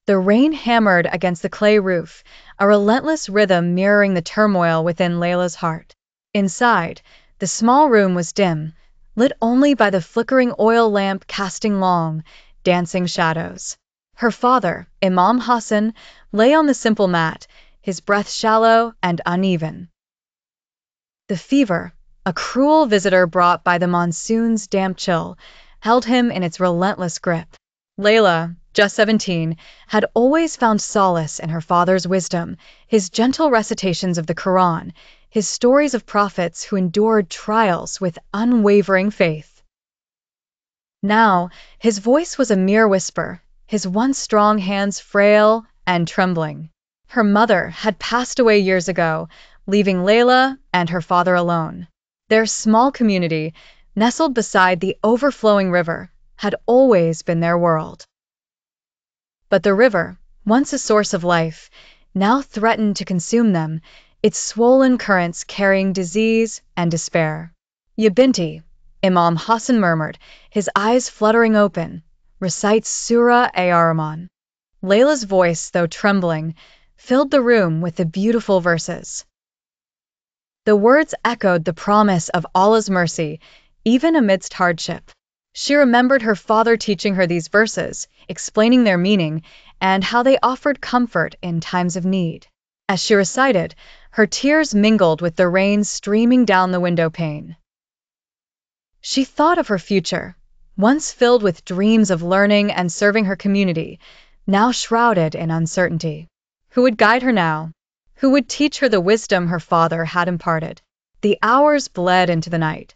The rain hammered against the clay roof, a relentless rhythm mirroring the turmoil within Layla's heart. Inside, the small room was dim, lit only by the flickering oil lamp casting long, dancing shadows. Her father, Imam Hassan, lay on the simple mat, his breath shallow and uneven. The fever, a cruel visitor brought by the monsoon's damp chill, held him in its relentless grip. Layla, just 17, had always found solace in her father's wisdom, his gentle recitations of the Quran, his stories of prophets who endured trials with unwavering faith. Now, his voice was a mere whisper, his once strong hands frail and trembling. Her mother had passed away years ago, leaving Layla and her father alone. Their small community, nestled beside the overflowing river, had always been their world. But the river, once a source of life, now threatened to consume them, its swollen currents carrying disease and despair. Ya binti, Imam Hassan murmured, his eyes fluttering open, recite Surah Ar-Rahman. Layla's voice, though trembling, filled the room with the beautiful verses. The words echoed the promise of Allah's mercy, even amidst hardship. She remembered her father teaching her these verses, explaining their meaning, and how they offered comfort in times of need. As she recited, her tears mingled with the rain streaming down the window pane. She thought of her future, once filled with dreams of learning and serving her community, now shrouded in uncertainty. Who would guide her now? Who would teach her the wisdom her father had imparted? The hours bled into the night.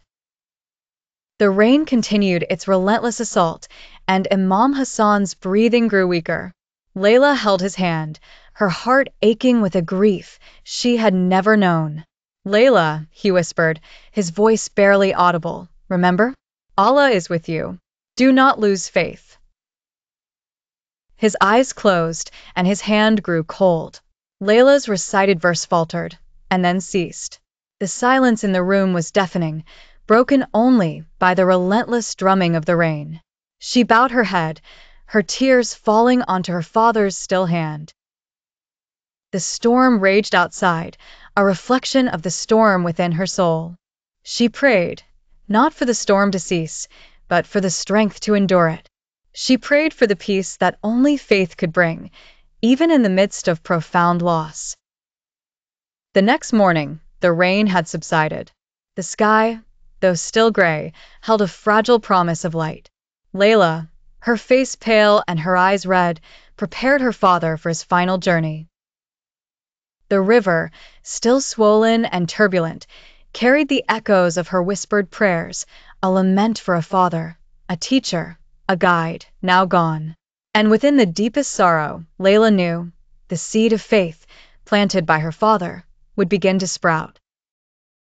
The rain continued its relentless assault, and Imam Hassan's breathing grew weaker. Layla held his hand, her heart aching with a grief she had never known. "Layla," he whispered, his voice barely audible, "remember? Allah is with you. Do not lose faith." His eyes closed, and his hand grew cold. Layla's recited verse faltered, and then ceased. The silence in the room was deafening, broken only by the relentless drumming of the rain. She bowed her head, her tears falling onto her father's still hand. The storm raged outside, a reflection of the storm within her soul. She prayed, not for the storm to cease, but for the strength to endure it. She prayed for the peace that only faith could bring, even in the midst of profound loss. The next morning, the rain had subsided. The sky, though still gray, held a fragile promise of light. Layla, her face pale and her eyes red, prepared her father for his final journey. The river, still swollen and turbulent, carried the echoes of her whispered prayers, a lament for a father, a teacher, a guide, now gone. And within the deepest sorrow, Layla knew, the seed of faith, planted by her father, would begin to sprout.